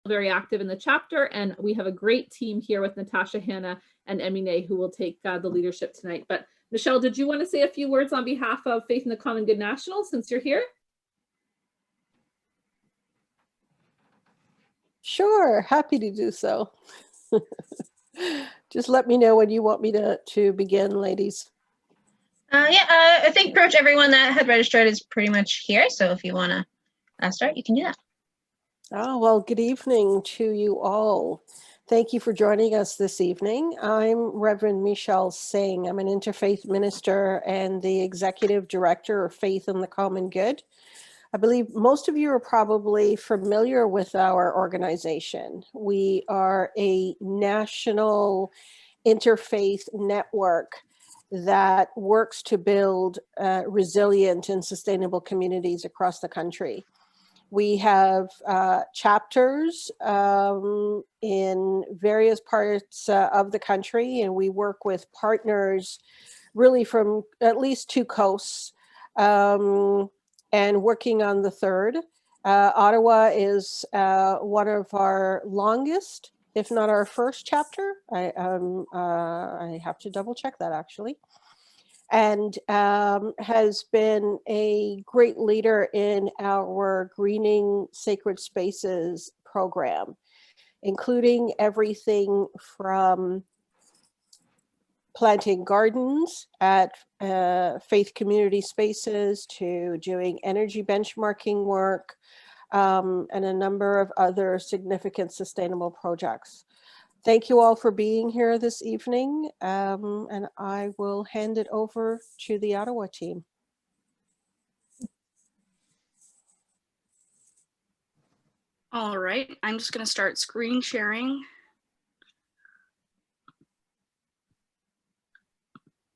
very active in the chapter, and we have a great team here with Natasha, Hannah, and Emine who will take the leadership tonight. But Michelle, did you want to say a few words on behalf of Faith in the Common Good National since you're here? Sure, happy to do so. Just let me know when you want me to begin, ladies. I think pretty much everyone that had registered is pretty much here. So if you want to start, you can do that. Oh, well, good evening to you all. Thank you for joining us this evening. I'm Reverend Michelle Singh. I'm an interfaith minister and the executive director of Faith in the Common Good. I believe most of you are probably familiar with our organization. We are a national interfaith network that works to build resilient and sustainable communities across the country. We have chapters in various parts of the country, and we work with partners really from at least 2 coasts, and working on the third. Ottawa is one of our longest, if not our first chapter. I have to double check that actually. And has been a great leader in our Greening Sacred Spaces program, including everything from planting gardens at faith community spaces to doing energy benchmarking work, and a number of other significant sustainable projects. Thank you all for being here this evening, and I will hand it over to the Ottawa team. All right, I'm just going to start screen sharing.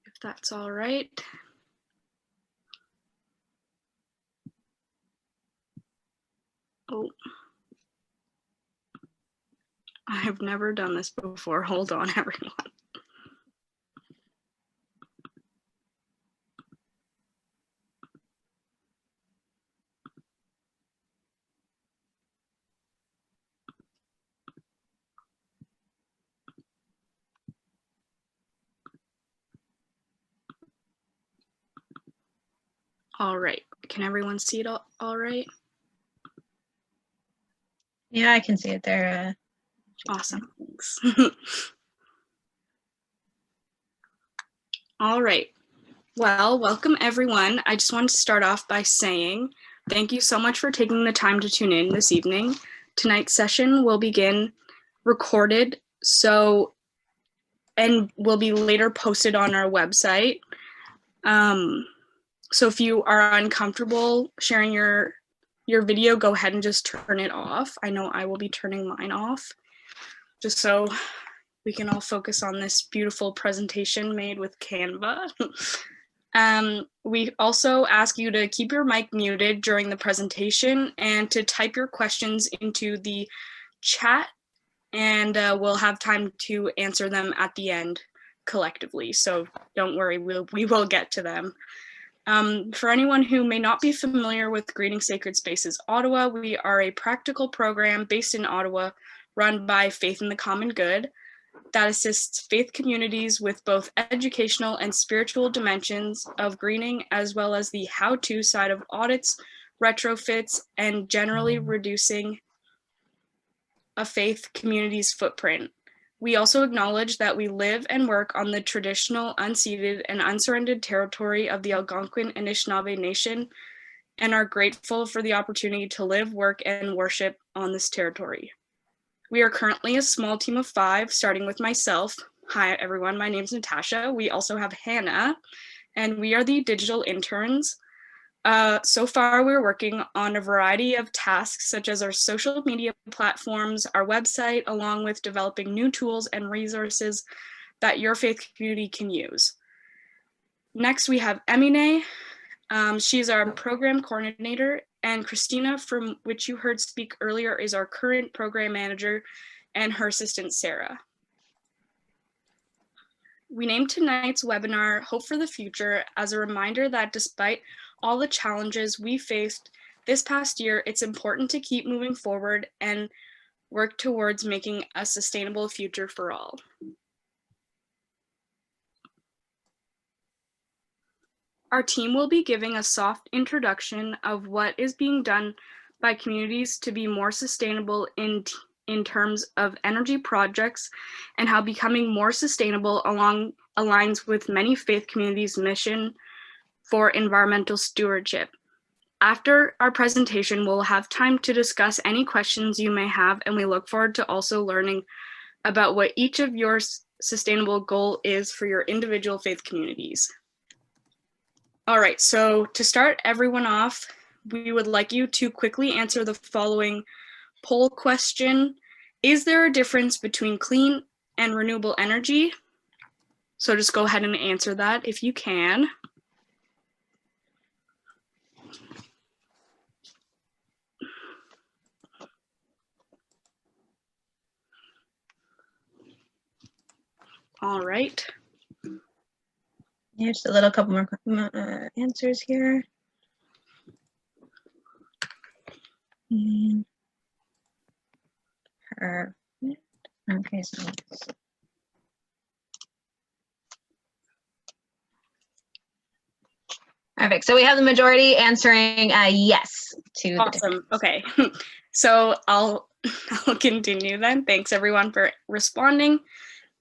If that's all right. Oh. I've never done this before. Hold on, everyone. All right. Can everyone see it all right? Yeah, I can see it there. Awesome. Thanks. All right. Well, welcome everyone. I just wanted to start off by saying thank you so much for taking the time to tune in this evening. Tonight's session will begin recorded, and will be later posted on our website. So if you are uncomfortable sharing your video, go ahead and just turn it off. I know I will be turning mine off, just so we can all focus on this beautiful presentation made with Canva. We also ask you to keep your mic muted during the presentation and to type your questions into the chat, and we'll have time to answer them at the end collectively. So don't worry, we will get to them. For anyone who may not be familiar with Greening Sacred Spaces Ottawa, we are a practical program based in Ottawa run by Faith in the Common Good that assists faith communities with both educational and spiritual dimensions of greening, as well as the how-to side of audits, retrofits, and generally reducing a faith community's footprint. We also acknowledge that we live and work on the traditional, unceded, and unsurrendered territory of the Algonquin Anishinaabe Nation, and are grateful for the opportunity to live, work, and worship on this territory. We are currently a small team of 5, starting with myself. Hi, everyone. My name is Natasha. We also have Hannah, and we are the digital interns. So far, we're working on a variety of tasks, such as our social media platforms, our website, along with developing new tools and resources that your faith community can use. Next, we have Emine. She's our program coordinator, and Christina, from which you heard speak earlier, is our current program manager, and her assistant, Sarah. We named tonight's webinar Hope for the Future as a reminder that despite all the challenges we faced this past year, it's important to keep moving forward and work towards making a sustainable future for all. Our team will be giving a soft introduction of what is being done by communities to be more sustainable in terms of energy projects, and how becoming more sustainable aligns with many faith communities' mission for environmental stewardship. After our presentation, we'll have time to discuss any questions you may have, and we look forward to also learning about what each of your sustainable goal is for your individual faith communities. All right, so to start everyone off, we would like you to quickly answer the following poll question. Is there a difference between clean and renewable energy? So just go ahead and answer that if you can. All right. Yeah, just a little couple more answers here. Perfect. Okay, so perfect. So we have the majority answering yes to the difference. Awesome. Okay. So I'll continue then. Thanks everyone for responding.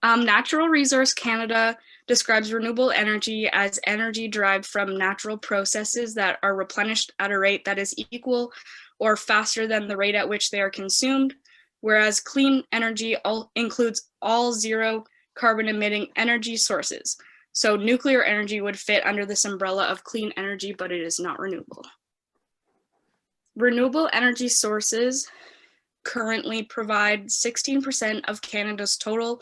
Natural Resource Canada describes renewable energy as energy derived from natural processes that are replenished at a rate that is equal or faster than the rate at which they are consumed, whereas clean energy includes all zero carbon emitting energy sources. So nuclear energy would fit under this umbrella of clean energy, but it is not renewable. Renewable energy sources currently provide 16% of Canada's total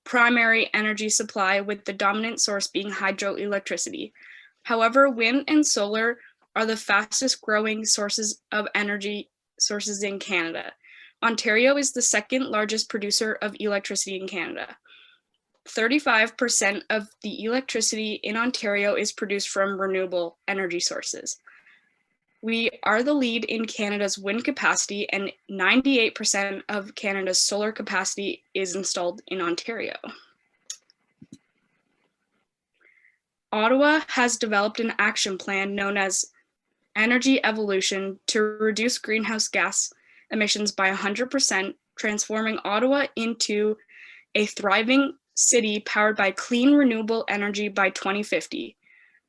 primary energy supply, with the dominant source being hydroelectricity. However, wind and solar are the fastest growing sources of energy sources in Canada. Ontario is the second largest producer of electricity in Canada. 35% of the electricity in Ontario is produced from renewable energy sources. We are the lead in Canada's wind capacity, and 98% of Canada's solar capacity is installed in Ontario. Ottawa has developed an action plan known as Energy Evolution to reduce greenhouse gas emissions by 100%, transforming Ottawa into a thriving city powered by clean renewable energy by 2050.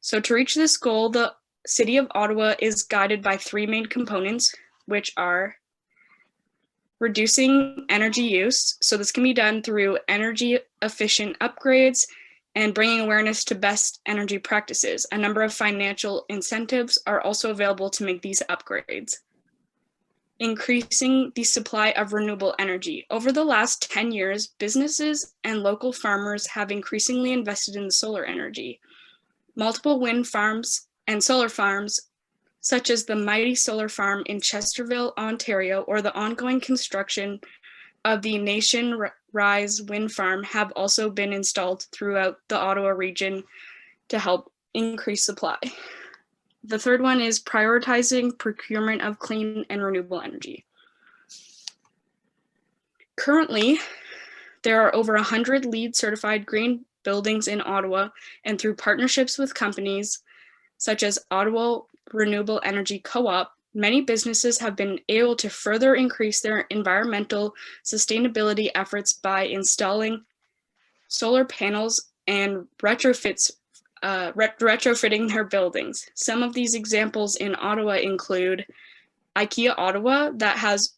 So to reach this goal, the City of Ottawa is guided by three main components, which are reducing energy use. So this can be done through energy efficient upgrades and bringing awareness to best energy practices. A number of financial incentives are also available to make these upgrades. Increasing the supply of renewable energy. Over the last 10 years, businesses and local farmers have increasingly invested in the solar energy. Multiple wind farms and solar farms, such as the Mighty Solar Farm in Chesterville, Ontario, or the ongoing construction of the Nation Rise Wind Farm, have also been installed throughout the Ottawa region to help increase supply. The third one is prioritizing procurement of clean and renewable energy. Currently, there are over 100 LEED certified green buildings in Ottawa, and through partnerships with companies such as Ottawa Renewable Energy Co-op, many businesses have been able to further increase their environmental sustainability efforts by installing solar panels and retrofitting their buildings. Some of these examples in Ottawa include IKEA Ottawa, that has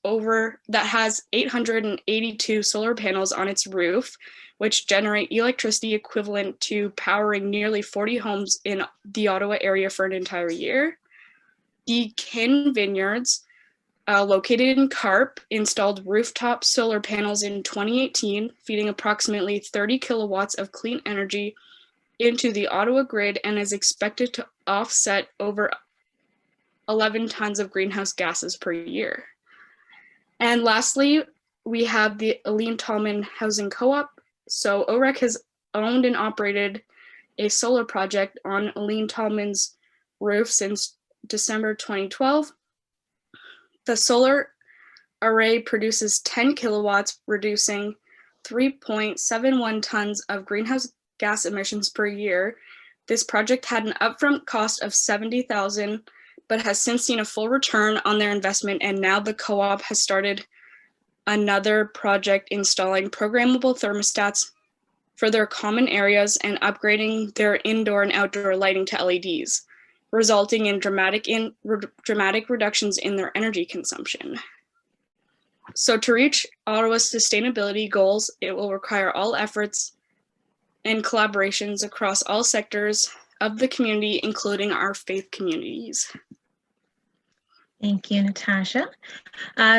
882 solar panels on its roof, which generate electricity equivalent to powering nearly 40 homes in the Ottawa area for an entire year. The Kin Vineyards, located in Carp, installed rooftop solar panels in 2018, feeding approximately 30 kilowatts of clean energy into the Ottawa grid, and is expected to offset over 11 tons of greenhouse gases per year. And lastly, we have the Aline Tallman Housing Co-op. So OREC has owned and operated a solar project on Aline Tallman's roof since December 2012. The solar array produces 10 kilowatts, reducing 3.71 tons of greenhouse gas emissions per year. This project had an upfront cost of $70,000, but has since seen a full return on their investment, and now the co-op has started another project installing programmable thermostats for their common areas and upgrading their indoor and outdoor lighting to LEDs, resulting in dramatic reductions in their energy consumption. So to reach Ottawa's sustainability goals, it will require all efforts and collaborations across all sectors of the community, including our faith communities. Thank you, Natasha.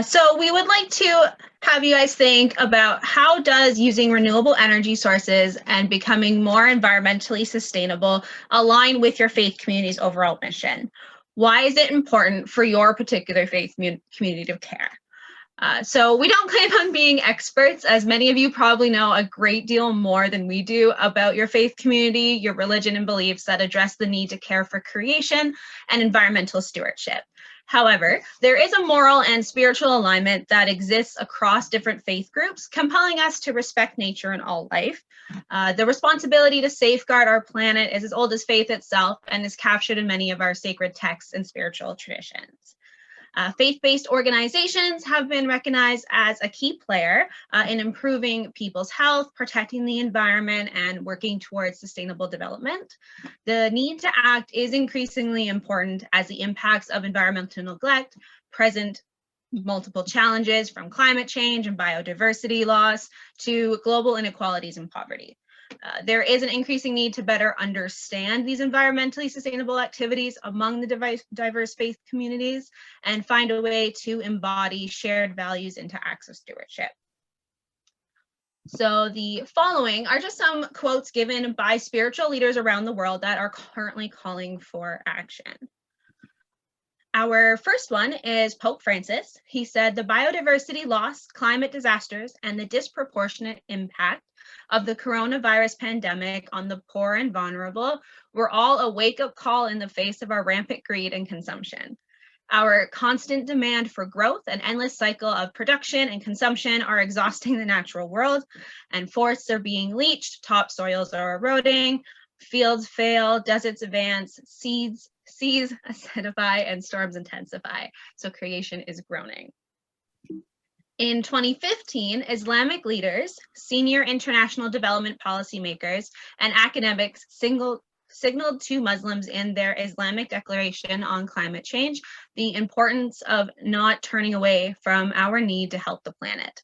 So we would like to have you guys think about how does using renewable energy sources and becoming more environmentally sustainable align with your faith community's overall mission? Why is it important for your particular faith community to care? So we don't claim on being experts, as many of you probably know a great deal more than we do about your faith community, your religion and beliefs that address the need to care for creation and environmental stewardship. However, there is a moral and spiritual alignment that exists across different faith groups, compelling us to respect nature and all life. The responsibility to safeguard our planet is as old as faith itself and is captured in many of our sacred texts and spiritual traditions. Faith-based organizations have been recognized as a key player in improving people's health, protecting the environment, and working towards sustainable development. The need to act is increasingly important as the impacts of environmental neglect present multiple challenges, from climate change and biodiversity loss to global inequalities and poverty. There is an increasing need to better understand these environmentally sustainable activities among the diverse faith communities and find a way to embody shared values into acts of stewardship. So the following are just some quotes given by spiritual leaders around the world that are currently calling for action. Our first one is Pope Francis. He said, "The biodiversity loss, climate disasters, and the disproportionate impact of the coronavirus pandemic on the poor and vulnerable were all a wake-up call in the face of our rampant greed and consumption. Our constant demand for growth and endless cycle of production and consumption are exhausting the natural world, and forests are being leached, topsoils are eroding, fields fail, deserts advance, seas acidify, and storms intensify. So creation is groaning." In 2015, Islamic leaders, senior international development policymakers, and academics signaled to Muslims in their Islamic Declaration on Climate Change the importance of not turning away from our need to help the planet.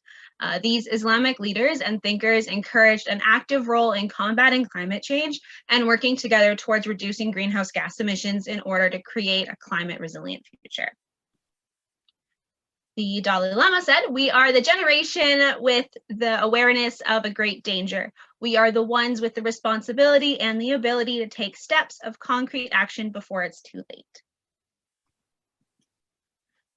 These Islamic leaders and thinkers encouraged an active role in combating climate change and working together towards reducing greenhouse gas emissions in order to create a climate resilient future. The Dalai Lama said, "We are the generation with the awareness of a great danger. We are the ones with the responsibility and the ability to take steps of concrete action before it's too late."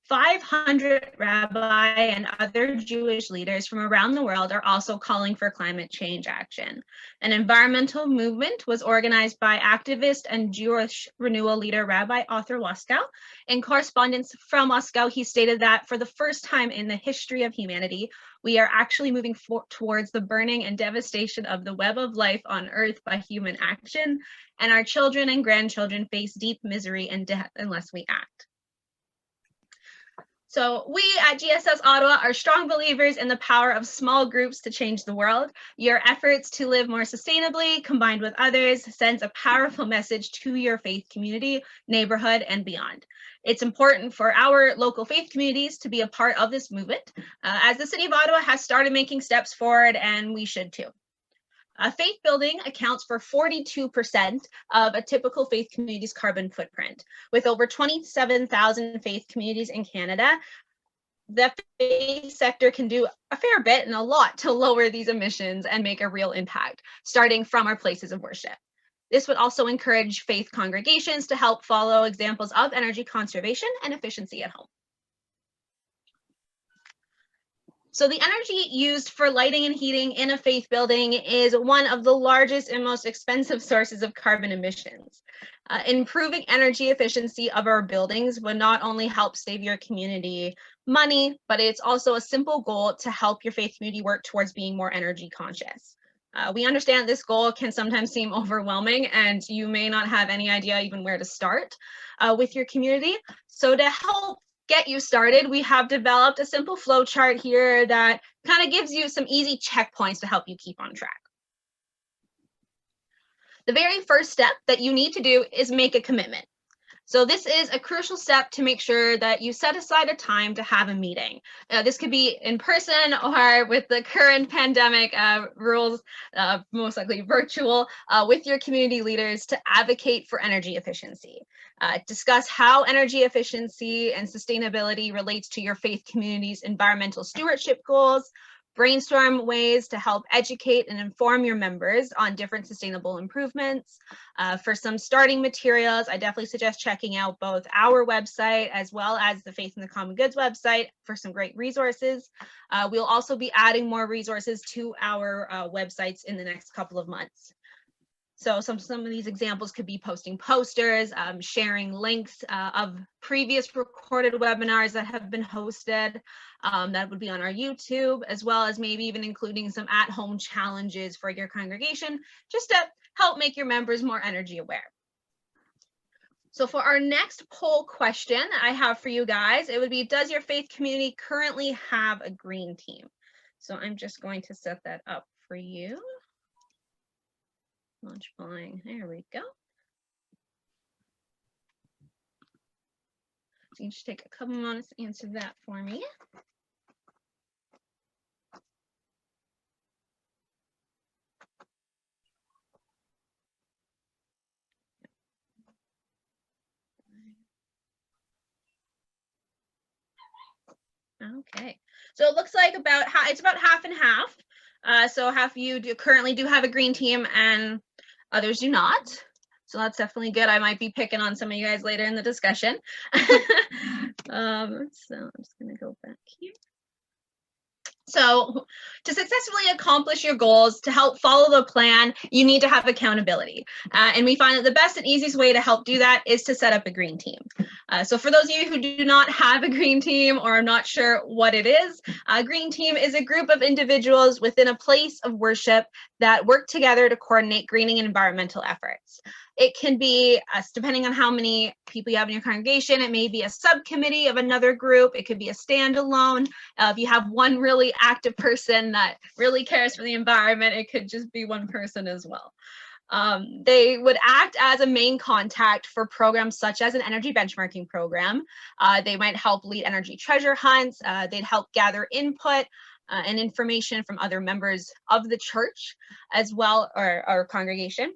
500 rabbi and other Jewish leaders from around the world are also calling for climate change action. An environmental movement was organized by activist and Jewish renewal leader Rabbi Arthur Waskow. In correspondence from Waskow, he stated that for the first time in the history of humanity, we are actually moving towards the burning and devastation of the web of life on Earth by human action, and our children and grandchildren face deep misery and death unless we act. So we at GSS Ottawa are strong believers in the power of small groups to change the world. Your efforts to live more sustainably, combined with others, sends a powerful message to your faith community, neighborhood, and beyond. It's important for our local faith communities to be a part of this movement, as the City of Ottawa has started making steps forward, and we should too. Faith building accounts for 42% of a typical faith community's carbon footprint. With over 27,000 faith communities in Canada, the faith sector can do a fair bit and a lot to lower these emissions and make a real impact, starting from our places of worship. This would also encourage faith congregations to help follow examples of energy conservation and efficiency at home. So the energy used for lighting and heating in a faith building is one of the largest and most expensive sources of carbon emissions. Improving energy efficiency of our buildings would not only help save your community money, but it's also a simple goal to help your faith community work towards being more energy conscious. We understand this goal can sometimes seem overwhelming and you may not have any idea even where to start with your community. So to help get you started, we have developed a simple flow chart here that kind of gives you some easy checkpoints to help you keep on track. The very first step that you need to do is make a commitment. So this is a crucial step to make sure that you set aside a time to have a meeting. This could be in person or with the current pandemic rules, most likely virtual, with your community leaders to advocate for energy efficiency. Discuss how energy efficiency and sustainability relates to your faith community's environmental stewardship goals. Brainstorm ways to help educate and inform your members on different sustainable improvements. For some starting materials, I definitely suggest checking out both our website as well as the Faith in the Common Goods website for some great resources. We'll also be adding more resources to our websites in the next couple of months. So some of these examples could be posting posters, sharing links of previous recorded webinars that have been hosted that would be on our YouTube, as well as maybe even including some at-home challenges for your congregation, just to help make your members more energy aware. So for our next poll question I have for you guys, it would be, does your faith community currently have a green team? So I'm just going to set that up for you. Launch polling, there we go. So you just take a couple moments to answer that for me. Okay, so it looks like it's about half and half. So half of you currently do have a green team and others do not. So that's definitely good. I might be picking on some of you guys later in the discussion. So I'm just gonna go back here. So to successfully accomplish your goals, to help follow the plan, you need to have accountability. And we find that the best and easiest way to help do that is to set up a green team. So for those of you who do not have a green team or are not sure what it is, a green team is a group of individuals within a place of worship that work together to coordinate greening and environmental efforts. It can be, depending on how many people you have in your congregation, it may be a subcommittee of another group. It could be a standalone. If you have one really active person that really cares for the environment, it could just be one person as well. They would act as a main contact for programs such as an energy benchmarking program. They might help lead energy treasure hunts. They'd help gather input and information from other members of the church as well, or our congregation,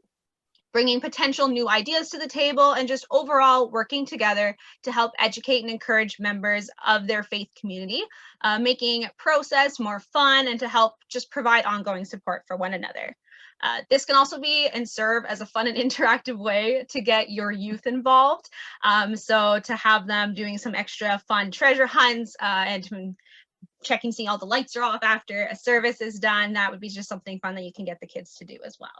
bringing potential new ideas to the table and just overall working together to help educate and encourage members of their faith community, making process more fun and to help just provide ongoing support for one another. This can also be and serve as a fun and interactive way to get your youth involved. So to have them doing some extra fun treasure hunts and checking, seeing all the lights are off after a service is done, that would be just something fun that you can get the kids to do as well.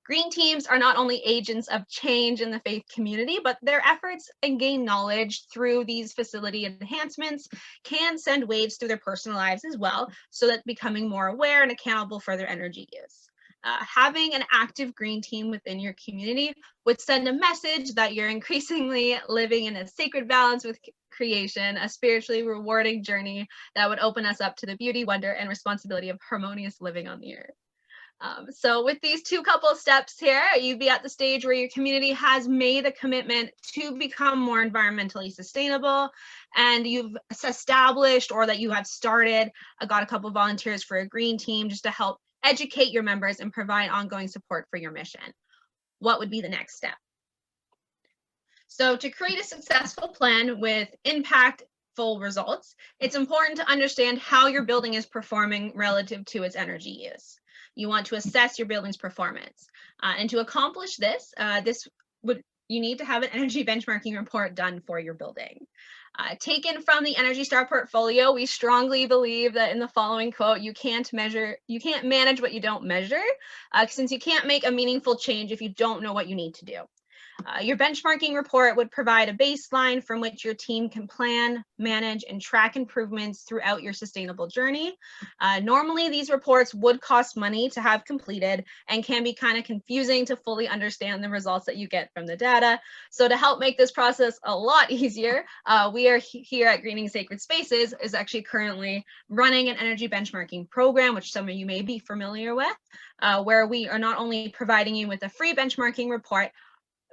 Green teams are not only agents of change in the faith community, but their efforts and gain knowledge through these facility enhancements can send waves through their personal lives as well, so that becoming more aware and accountable for their energy use. Having an active green team within your community would send a message that you're increasingly living in a sacred balance with creation, a spiritually rewarding journey that would open us up to the beauty, wonder, and responsibility of harmonious living on the earth. So with these two couple of steps here, you'd be at the stage where your community has made a commitment to become more environmentally sustainable, and you've established, or that you have started, got a couple of volunteers for a green team just to help educate your members and provide ongoing support for your mission. What would be the next step? So to create a successful plan with impactful results, it's important to understand how your building is performing relative to its energy use. You want to assess your building's performance. And to accomplish this, you need to have an energy benchmarking report done for your building. Taken from the Energy Star portfolio, we strongly believe that in the following quote, you can't manage what you don't measure, since you can't make a meaningful change if you don't know what you need to do. Your benchmarking report would provide a baseline from which your team can plan, manage, and track improvements throughout your sustainable journey. Normally, these reports would cost money to have completed and can be kind of confusing to fully understand the results that you get from the data. So to help make this process a lot easier, we are here at Greening Sacred Spaces is actually currently running an energy benchmarking program, which some of you may be familiar with, where we are not only providing you with a free benchmarking report,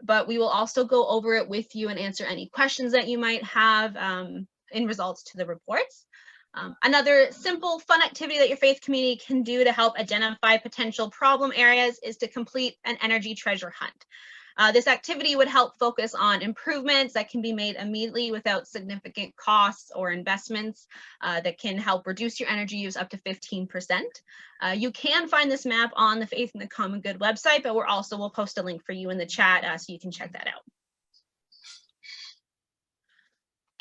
but we will also go over it with you and answer any questions that you might have in results to the reports. Another simple, fun activity that your faith community can do to help identify potential problem areas is to complete an energy treasure hunt. This activity would help focus on improvements that can be made immediately without significant costs or investments that can help reduce your energy use up to 15%. You can find this map on the Faith in the Common Good website, but we'll post a link for you in the chat so you can check that out.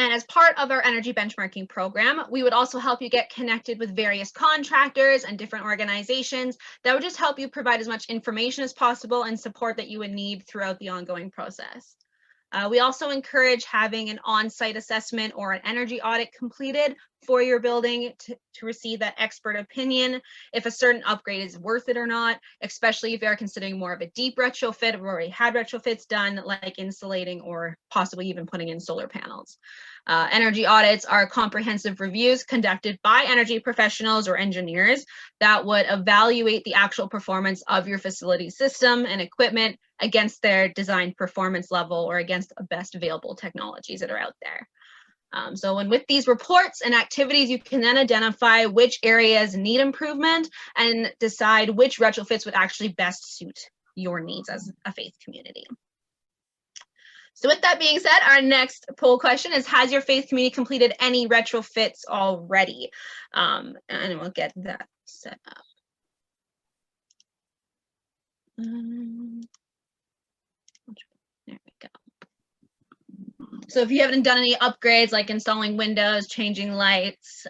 And as part of our energy benchmarking program, we would also help you get connected with various contractors and different organizations that would just help you provide as much information as possible and support that you would need throughout the ongoing process. We also encourage having an on-site assessment or an energy audit completed for your building to receive that expert opinion if a certain upgrade is worth it or not, especially if you're considering more of a deep retrofit or already had retrofits done, like insulating or possibly even putting in solar panels. Energy audits are comprehensive reviews conducted by energy professionals or engineers that would evaluate the actual performance of your facility system and equipment against their design performance level or against the best available technologies that are out there. With these reports and activities, you can then identify which areas need improvement and decide which retrofits would actually best suit your needs as a faith community. So with that being said, our next poll question is, has your faith community completed any retrofits already? And we'll get that set up. There we go. So if you haven't done any upgrades like installing windows, changing lights,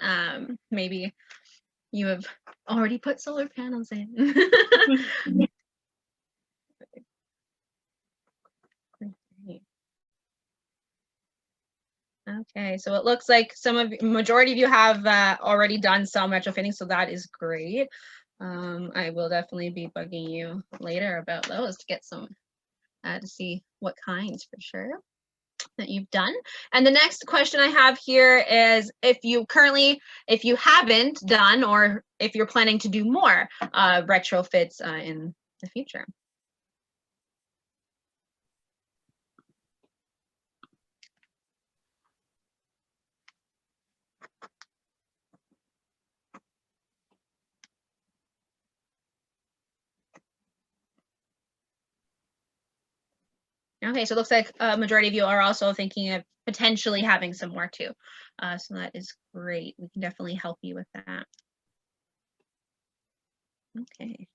maybe you have already put solar panels in. Okay, so it looks like majority of you have already done some retrofitting, so that is great. I will definitely be bugging you later about those to get some to see what kinds for sure that you've done. And the next question I have here is if you haven't done or if you're planning to do more retrofits in the future. Okay, so it looks like a majority of you are also thinking of potentially having some more too. So that is great. We can definitely help you with that. Okay.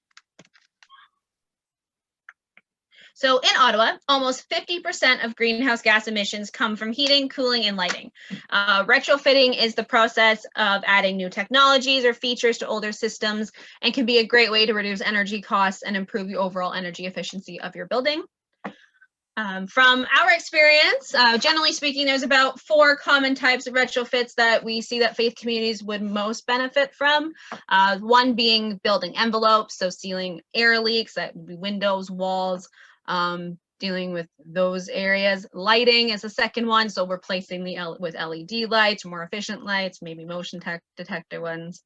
So in Ottawa, almost 50% of greenhouse gas emissions come from heating, cooling, and lighting. Retrofitting is the process of adding new technologies or features to older systems and can be a great way to reduce energy costs and improve the overall energy efficiency of your building. From our experience, generally speaking, there's about 4 common types of retrofits that we see that faith communities would most benefit from. One being building envelopes, so sealing air leaks, that would be windows, walls, dealing with those areas. Lighting is the second one, so replacing with LED lights, more efficient lights, maybe motion detector ones.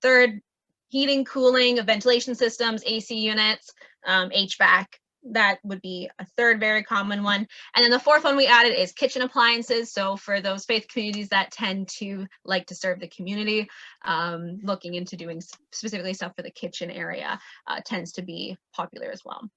Third, heating, cooling, ventilation systems, AC units, HVAC. That would be a third very common one. And then the fourth one we added is kitchen appliances. So for those faith communities that tend to like to serve the community, looking into doing specifically stuff for the kitchen area tends to be popular as well.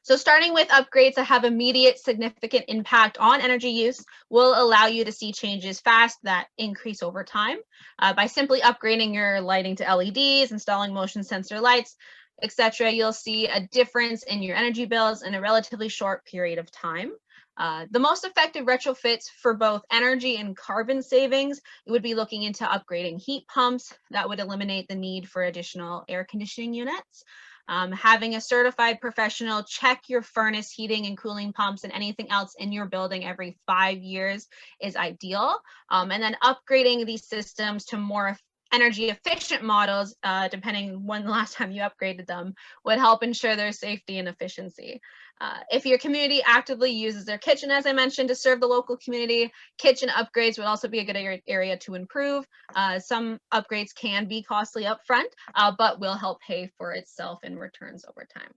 So starting with upgrades that have immediate significant impact on energy use will allow you to see changes fast that increase over time. By simply upgrading your lighting to LEDs, installing motion sensor lights, etc., you'll see a difference in your energy bills in a relatively short period of time. The most effective retrofits for both energy and carbon savings, you would be looking into upgrading heat pumps. That would eliminate the need for additional air conditioning units. Having a certified professional check your furnace heating and cooling pumps and anything else in your building every 5 years is ideal. And then upgrading these systems to more energy efficient models, depending when the last time you upgraded them, would help ensure their safety and efficiency. If your community actively uses their kitchen, as I mentioned, to serve the local community, kitchen upgrades would also be a good area to improve. Some upgrades can be costly upfront, but will help pay for itself in returns over time.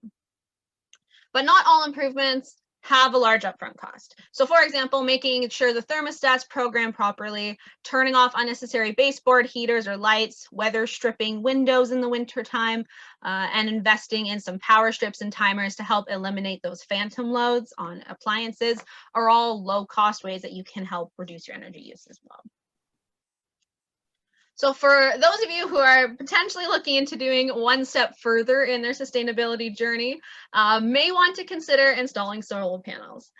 But not all improvements have a large upfront cost. So for example, making sure the thermostats program properly, turning off unnecessary baseboard heaters or lights, weather stripping windows in the wintertime, and investing in some power strips and timers to help eliminate those phantom loads on appliances are all low cost ways that you can help reduce your energy use as well. So for those of you who are potentially looking into doing one step further in their sustainability journey, may want to consider installing solar panels.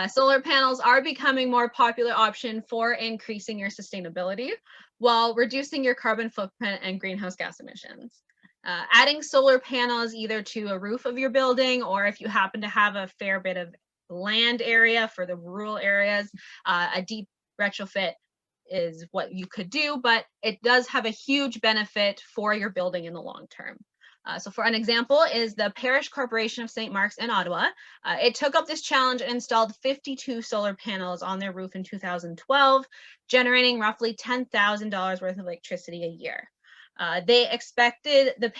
Solar panels are becoming a more popular option for increasing your sustainability while reducing your carbon footprint and greenhouse gas emissions. Adding solar panels either to a roof of your building, or if you happen to have a fair bit of land area for the rural areas, a deep retrofit is what you could do, but it does have a huge benefit for your building in the long term. So for an example is the Parish Corporation of St. Mark's in Ottawa. It took up this challenge and installed 52 solar panels on their roof in 2012, generating roughly $10,000 worth of electricity a year. They expect the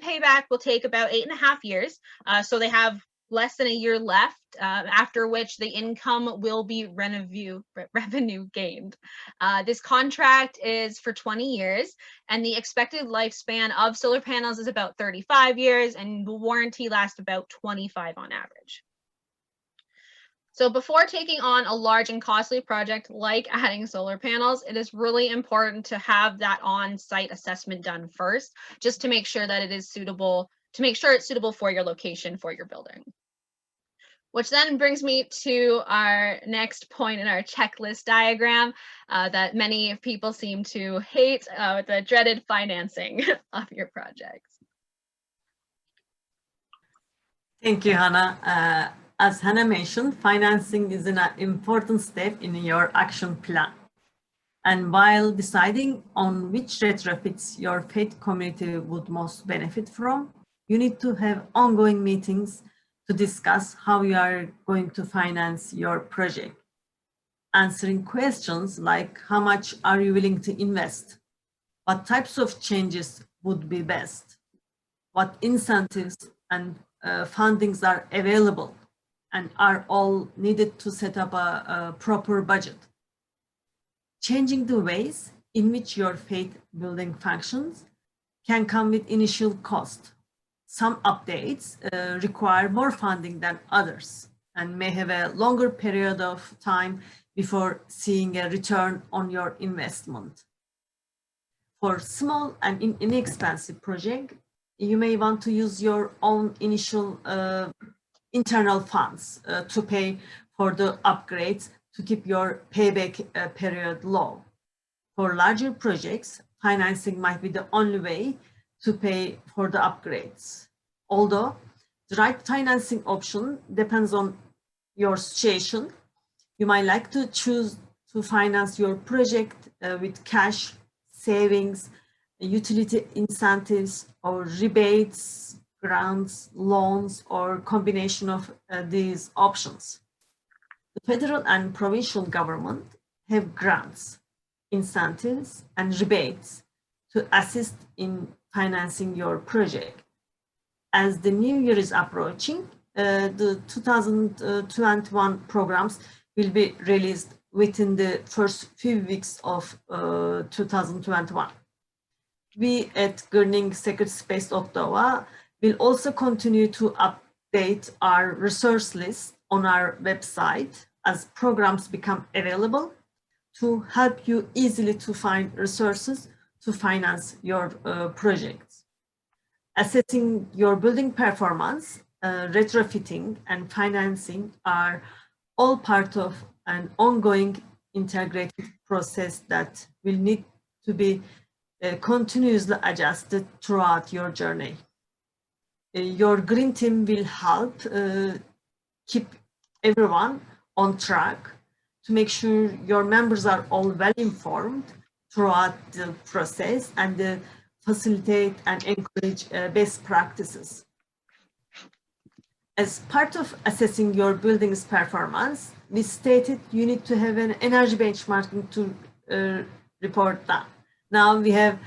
payback will take about 8.5 years. So they have less than a year left, after which the income will be revenue gained. This contract is for 20 years, and the expected lifespan of solar panels is about 35 years, and the warranty lasts about 25 on average. So before taking on a large and costly project like adding solar panels, it is really important to have that on-site assessment done first, just to make sure that it is suitable, to make sure it's suitable for your location, for your building. Which then brings me to our next point in our checklist diagram that many people seem to hate, the dreaded financing of your projects. Thank you, Hannah. As Hannah mentioned, financing is an important step in your action plan. And while deciding on which retrofits your faith community would most benefit from, you need to have ongoing meetings to discuss how you are going to finance your project. Answering questions like how much are you willing to invest? What types of changes would be best? What incentives and fundings are available and are all needed to set up a proper budget? Changing the ways in which your faith building functions can come with initial cost. Some updates require more funding than others and may have a longer period of time before seeing a return on your investment. For small and inexpensive projects, you may want to use your own initial internal funds to pay for the upgrades to keep your payback period low. For larger projects, financing might be the only way to pay for the upgrades. Although the right financing option depends on your situation, you might like to choose to finance your project with cash, savings, utility incentives, or rebates, grants, loans, or combination of these options. The federal and provincial government have grants, incentives, and rebates to assist in financing your project. As the new year is approaching, the 2021 programs will be released within the first few weeks of 2021. We at GREENINO Sacred Space Ottawa will also continue to update our resource list on our website as programs become available to help you easily to find resources to finance your projects. Assessing your building performance, retrofitting, and financing are all part of an ongoing integrated process that will need to be continuously adjusted throughout your journey. Your green team will help keep everyone on track to make sure your members are all well informed throughout the process and facilitate and encourage best practices. As part of assessing your building's performance, we stated you need to have an energy benchmarking to report that. Now we have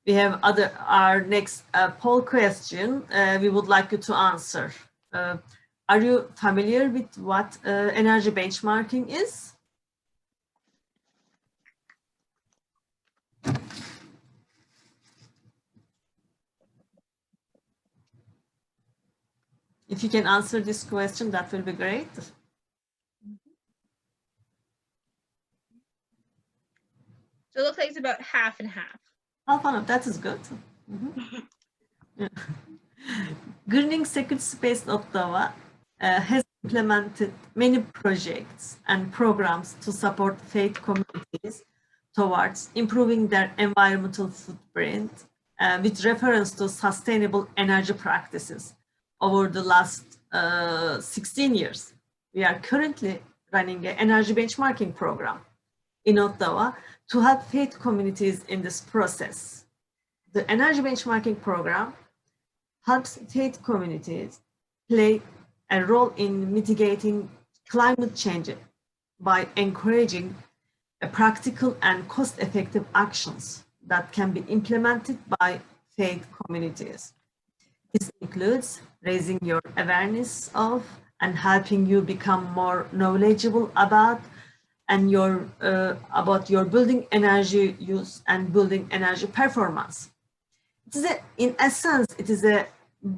our next poll question we would like you to answer. Are you familiar with what energy benchmarking is? If you can answer this question, that will be great. So it looks like it's about half and half. Half and half, that is good. Yeah. Greening Security Space Ottawa has implemented many projects and programs to support faith communities towards improving their environmental footprint with reference to sustainable energy practices over the last 16 years. We are currently running an energy benchmarking program in Ottawa to help faith communities in this process. The energy benchmarking program helps faith communities play a role in mitigating climate change by encouraging practical and cost-effective actions that can be implemented by faith communities. This includes raising your awareness of and helping you become more knowledgeable about your building energy use and building energy performance. In essence, it is a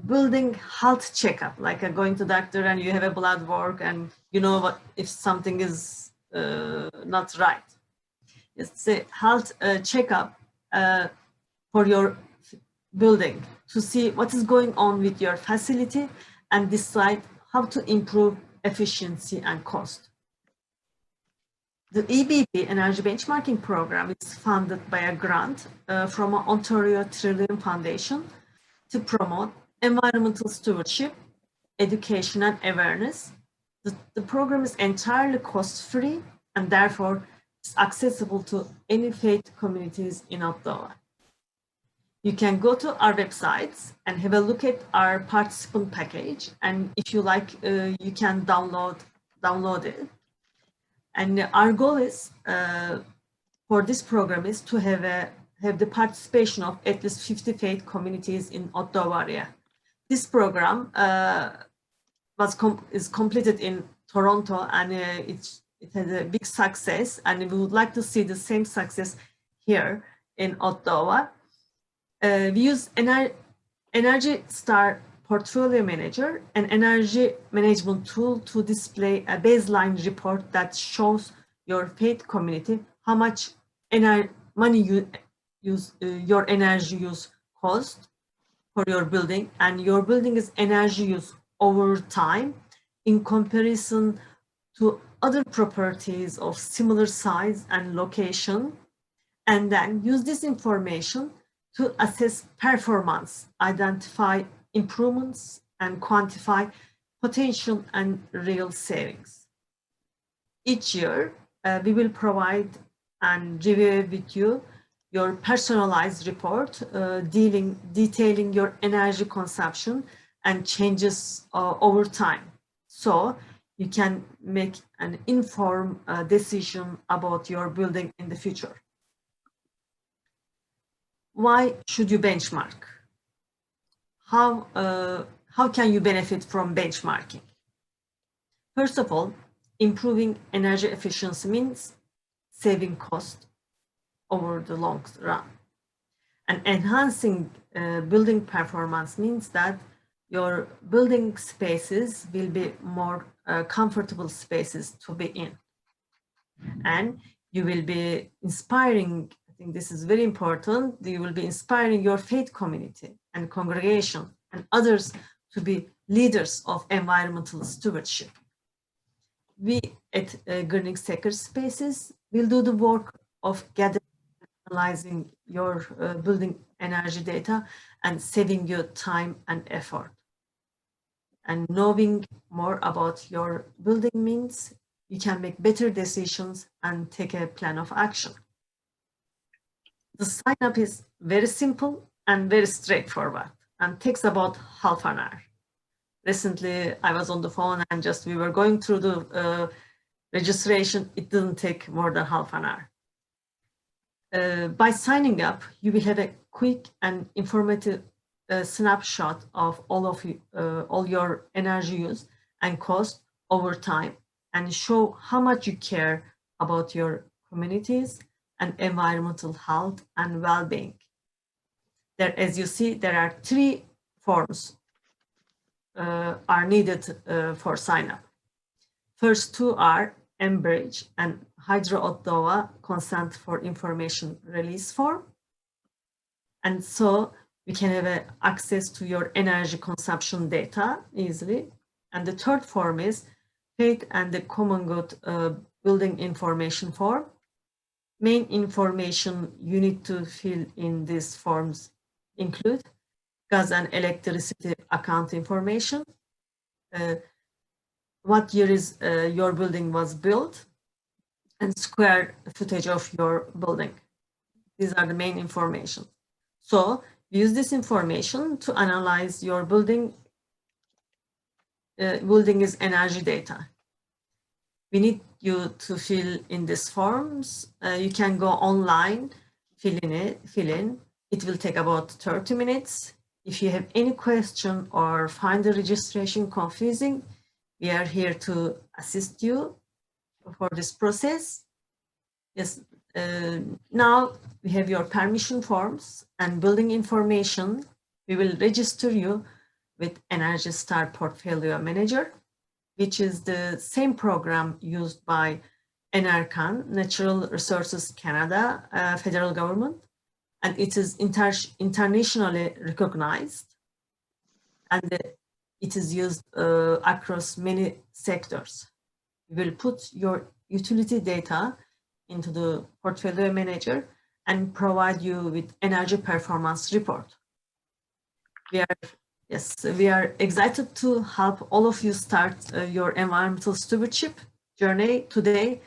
building health checkup, like going to doctor and you have a blood work and you know what if something is not right. It's a health checkup for your building to see what is going on with your facility and decide how to improve efficiency and cost. The EBP Energy Benchmarking Program is funded by a grant from Ontario Trillium Foundation to promote environmental stewardship, education and awareness. The program is entirely cost-free and therefore is accessible to any faith communities in Ottawa. You can go to our websites and have a look at our participant package, and if you like, you can download it. And our goal is for this program is to have the participation of at least 50 faith communities in Ottawa area. This program is completed in Toronto, and it has a big success, and we would like to see the same success here in Ottawa. We use Energy Star Portfolio Manager, an energy management tool to display a baseline report that shows your faith community how much money your energy use cost for your building, and your building's energy use over time in comparison to other properties of similar size and location, and then use this information to assess performance, identify improvements, and quantify potential and real savings. Each year, we will provide and review with you your personalized report detailing your energy consumption and changes over time, so you can make an informed decision about your building in the future. Why should you benchmark? How can you benefit from benchmarking? First of all, improving energy efficiency means saving cost over the long run. And enhancing building performance means that your building spaces will be more comfortable spaces to be in. And you will be inspiring, I think this is very important, you will be inspiring your faith community and congregation and others to be leaders of environmental stewardship. we at Greening Sacred Spaces will do the work of gathering, analyzing your building energy data and saving you time and effort. And knowing more about your building means you can make better decisions and take a plan of action. The sign up is very simple and very straightforward and takes about half an hour. Recently, I was on the phone and we were going through the registration. It didn't take more than half an hour. By signing up, you will have a quick and informative snapshot of all your energy use and cost over time, and show how much you care about your communities and environmental health and well-being. There, as you see, there are 3 forms are needed for sign up. First 2 are Enbridge and Hydro Ottawa consent for information release form. And so we can have access to your energy consumption data easily. And the third form is Faith and the Common Good building information form. Main information you need to fill in these forms include gas and electricity account information, what year is your building was built, and square footage of your building. These are the main information. So use this information to analyze your building's energy data. We need you to fill in these forms. You can go online, fill in. It will take about 30 minutes. If you have any question or find the registration confusing, we are here to assist you for this process. Yes, now we have your permission forms and building information. We will register you with Energy Star Portfolio Manager, which is the same program used by NRCan, Natural Resources Canada, federal government, and it is internationally recognized, and it is used across many sectors. We will put your utility data into the portfolio manager and provide you with energy performance report. We are excited to help all of you start your environmental stewardship journey today,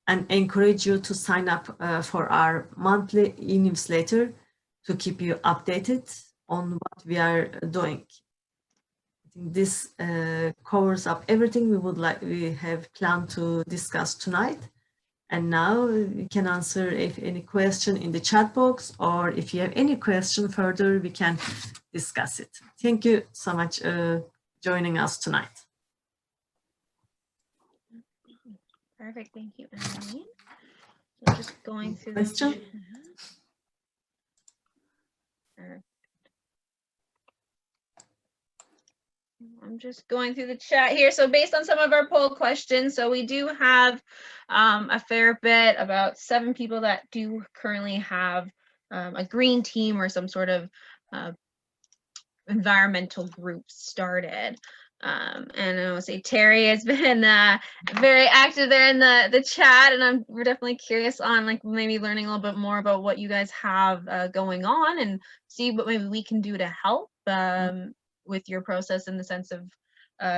and encourage you to sign up for our monthly e-newsletter to keep you updated on what we are doing. I think this covers up everything we have planned to discuss tonight. And now we can answer any question in the chat box, or if you have any question further, we can discuss it. Thank you so much joining us tonight. Perfect, thank you, Emily. So just going through the Question? chat. I'm just going through the chat here. So based on some of our poll questions, so we do have a fair bit, about 7 people that do currently have a green team or some sort of environmental group started. And I would say Terry has been very active there in the chat, and we're definitely curious on like maybe learning a little bit more about what you guys have going on, and see what maybe we can do to help with your process, in the sense of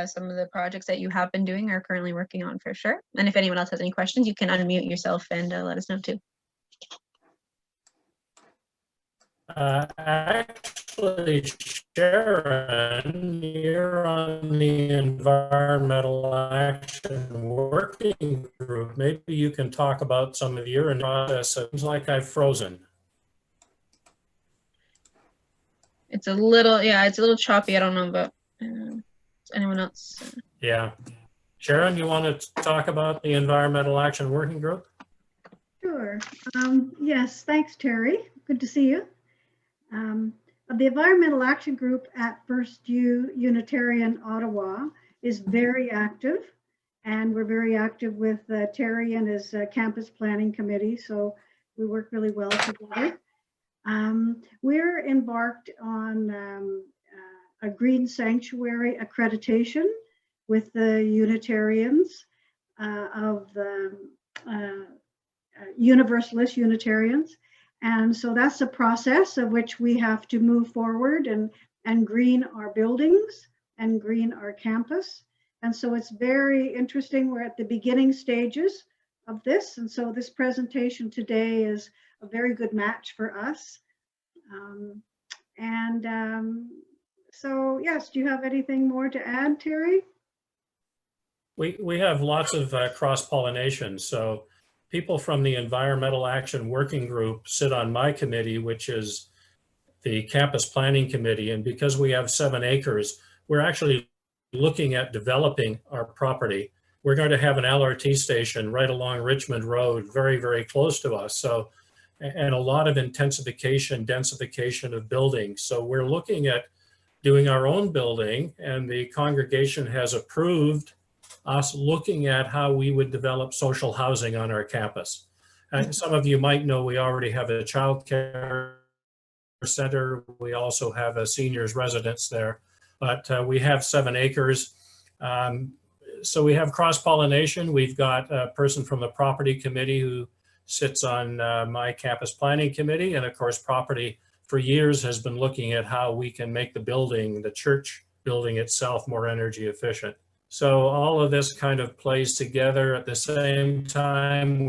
some of the projects that you have been doing or currently working on, for sure. And if anyone else has any questions, you can unmute yourself and let us know too. Actually, Sharon, you're on the Environmental Action Working Group. Maybe you can talk about some of your process. It seems like I've frozen. It's a little choppy. I don't know about anyone else. Yeah. Sharon, you want to talk about the Environmental Action Working Group? Sure. Yes, thanks, Terry. Good to see you. The Environmental Action Group at First Unitarian Ottawa is very active, and we're very active with Terry and his campus planning committee, so we work really well together. We're embarked on a green sanctuary accreditation with the Unitarians. of the Universalist Unitarians. And so that's a process of which we have to move forward and green our buildings and green our campus. And so it's very interesting. We're at the beginning stages of this. And so this presentation today is a very good match for us. So yes, do you have anything more to add, Terry? We have lots of cross-pollination. So people from the Environmental Action Working Group sit on my committee, which is the Campus Planning Committee. And because we have 7 acres, we're actually looking at developing our property. We're going to have an LRT station right along Richmond Road, very, very close to us. So, and a lot of intensification, densification of buildings. So we're looking at doing our own building, and the congregation has approved us looking at how we would develop social housing on our campus. And some of you might know we already have a child care center. We also have a seniors residence there, but we have 7 acres. So we have cross-pollination. We've got a person from the property committee who sits on my campus planning committee. And of course, property for years has been looking at how we can make the building, the church building itself, more energy efficient. So all of this kind of plays together at the same time.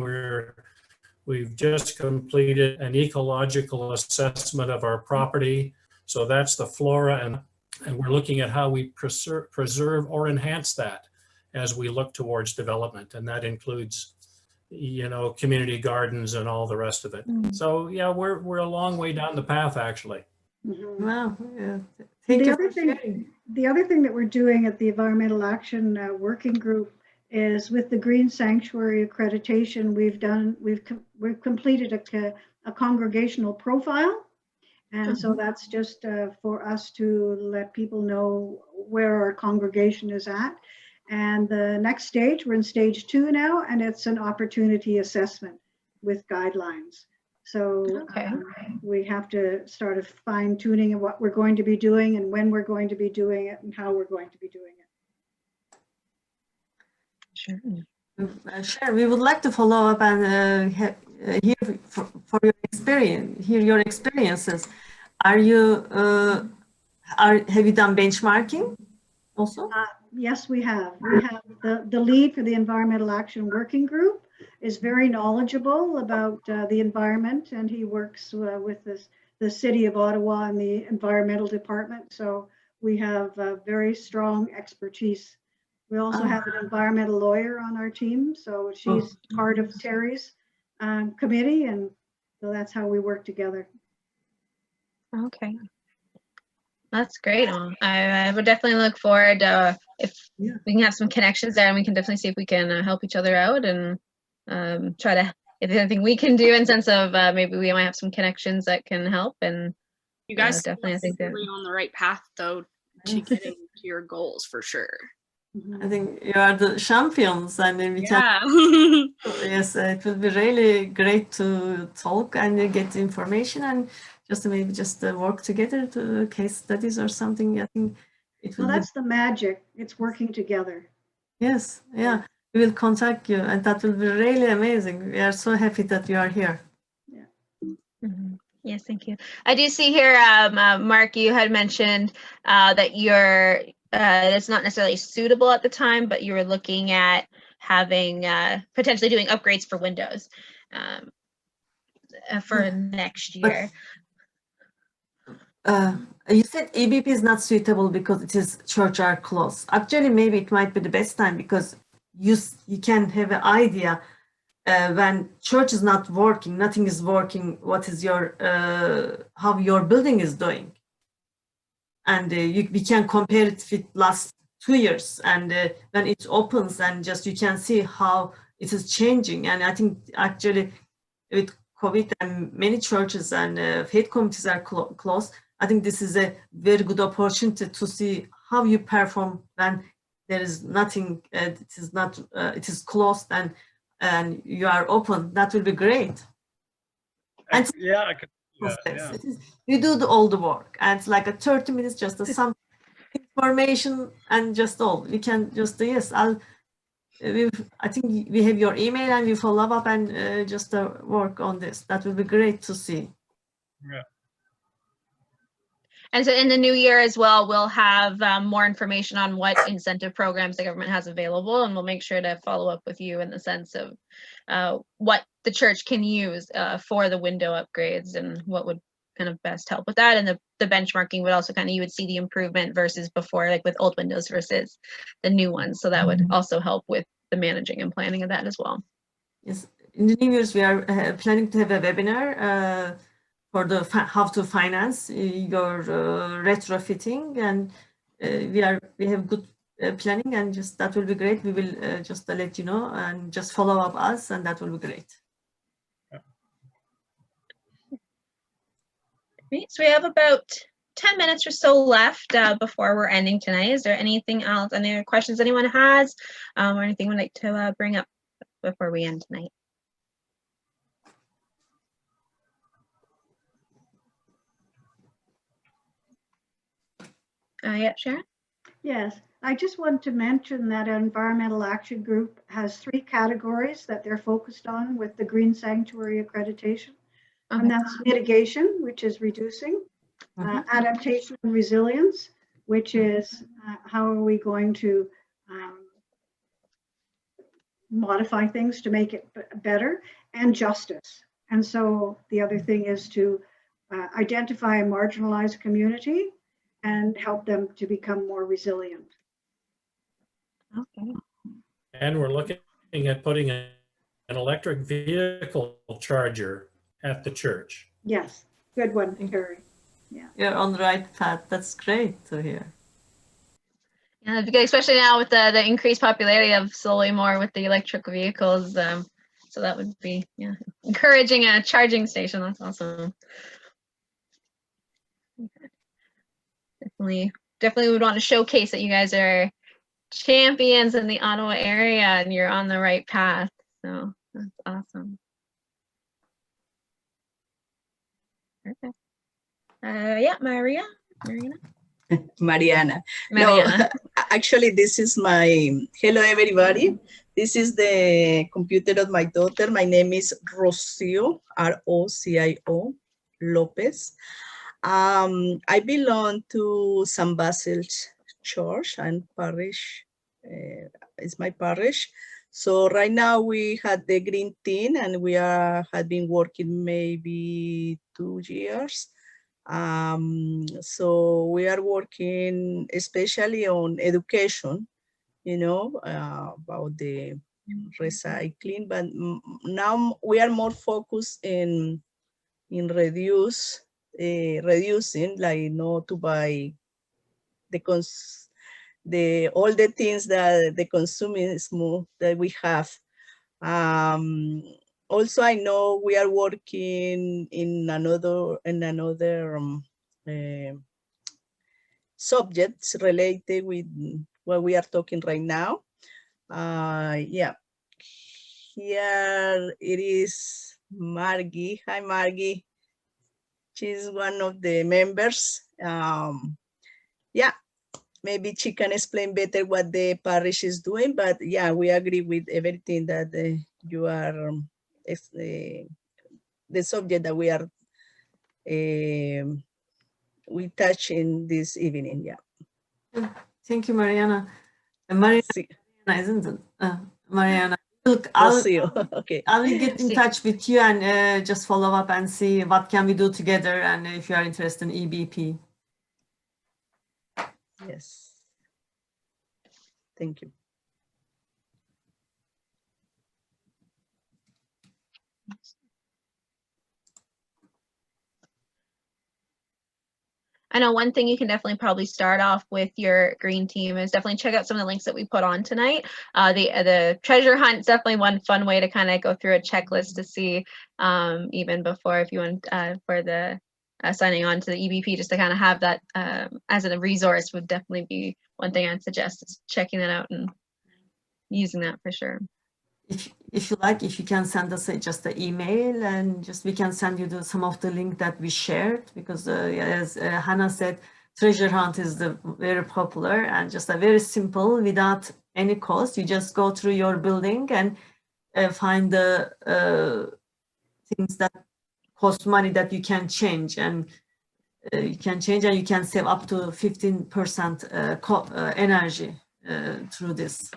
We've just completed an ecological assessment of our property. So that's the flora, and we're looking at how we preserve or enhance that as we look towards development. And that includes, you know, community gardens and all the rest of it. So yeah, we're a long way down the path, actually. Mm-hmm. Wow. Yeah. Thank you for sharing. The other thing that we're doing at the Environmental Action Working Group is with the Green Sanctuary accreditation, we've completed a congregational profile. And so that's just for us to let people know where our congregation is at. And the next stage, we're in stage 2 now, and it's an opportunity assessment with guidelines. So we have to start a fine tuning of what we're going to be doing and when we're going to be doing it and how we're going to be doing it. Sure. Sure, we would like to follow up and hear for your experience, hear your experiences. Have you done benchmarking also? Yes, we have. We have the lead for the Environmental Action Working Group is very knowledgeable about the environment, and he works with the City of Ottawa and the Environmental Department. So we have very strong expertise. We also have an environmental lawyer on our team, so she's part of Terry's committee, and so that's how we work together. Okay. That's great. I would definitely look forward if we can have some connections there, and we can definitely see if we can help each other out and try to, if there's anything we can do in sense of maybe we might have some connections that can help. And you guys definitely, I think that really on the right path though to getting to your goals for sure. I think you are the champions, and we Yeah. Yes, it will be really great to talk and get information and just maybe just work together to case studies or something. I think it will. Well, that's the magic. It's working together. Yes, yeah. We will contact you, and that will be really amazing. We are so happy that you are here. Yeah. Mm-hmm. Yes, thank you. I do see here, Mark, you had mentioned that you're it's not necessarily suitable at the time, but you were looking at having potentially doing upgrades for Windows for next year. You said EBP is not suitable because it is church are closed. Actually, maybe it might be the best time because you can have an idea when church is not working, nothing is working, what is your how your building is doing. And we can compare it with last 2 years, and when it opens, and just you can see how it is changing. And I think actually with COVID and many churches and faith communities are closed, I think this is a very good opportunity to see how you perform when there is nothing, it is closed and you are open. That will be great. And yeah, I could. Yeah. You do all the work, and it's like a 30 minutes, just some information and just all. You can just yes, I think we have your email and we follow up and just work on this. That would be great to see. Yeah. And so in the new year as well, we'll have more information on what incentive programs the government has available, and we'll make sure to follow up with you in the sense of what the church can use for the window upgrades and what would kind of best help with that. And the benchmarking would also kind of, you would see the improvement versus before, like with old windows versus the new ones. So that would also help with the managing and planning of that as well. Yes, in the New Year's, we are planning to have a webinar for the how to finance your retrofitting, and we have good planning, and just that will be great. We will just let you know and just follow up us, and that will be great. Great. So we have about 10 minutes or so left before we're ending tonight. Is there anything else, any other questions anyone has, or anything we'd like to bring up before we end tonight? Yeah, Sharon? Yes, I just want to mention that Environmental Action Group has 3 categories that they're focused on with the Green Sanctuary accreditation. Okay. And that's mitigation, which is reducing, adaptation and resilience, which is how are we going to modify things to make it better, and justice. And so the other thing is to identify a marginalized community and help them to become more resilient. Okay. And we're looking at putting an electric vehicle charger at the church. Yes, good one, Terry. You're on the right path. That's great to hear. Yeah, because especially now with the increased popularity of slowly more with the electric vehicles. So that would be, yeah, encouraging a charging station. That's awesome. Okay. Definitely would want to showcase that you guys are champions in the Ottawa area and you're on the right path. So that's awesome. Perfect. Yeah, Mariana. Mariana. Mariana. No, actually, this is my, hello everybody. This is the computer of my daughter. My name is Rocio, R-O-C-I-O, Lopez. I belong to St. Basil's Church and parish. It's my parish. So right now we had the green team and we had been working maybe 2 years. So we are working especially on education, you know, about the recycling, but now we are more focused in reducing, like not to buy all the things that the consumerism that we have. Also, I know we are working in another subjects related with what we are talking right now. Yeah, here it is Margie. Hi, Margie. She's one of the members. Yeah, maybe she can explain better what the parish is doing, but yeah, we agree with everything that you are, the subject that we are, we touch in this evening, yeah. Thank you, Mariana. Mariana, isn't it? Mariana, look, okay. I will get in touch with you and just follow up and see what can we do together, and if you are interested in EBP. Yes. Thank you. I know one thing you can definitely probably start off with your green team is definitely check out some of the links that we put on tonight. The treasure hunt is definitely one fun way to kind of go through a checklist to see even before, if you want for the signing on to the EBP, just to kind of have that as a resource would definitely be one thing I'd suggest, is checking that out and using that for sure. If you like, if you can send us just an email, and just we can send you some of the link that we shared, because as Hannah said, treasure hunt is very popular and just a very simple, without any cost. You just go through your building and find the things that cost money that you can change, and you can save up to 15% energy through this.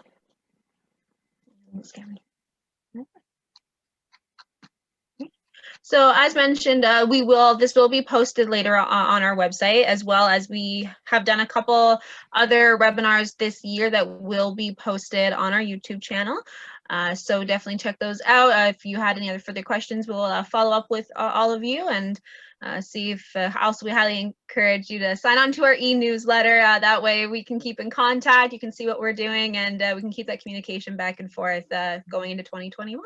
So as mentioned, this will be posted later on our website, as well as we have done a couple other webinars this year that will be posted on our YouTube channel. So definitely check those out. If you had any other further questions, we'll follow up with all of you and see if also we highly encourage you to sign on to our e-newsletter. That way we can keep in contact, you can see what we're doing, and we can keep that communication back and forth going into 2021.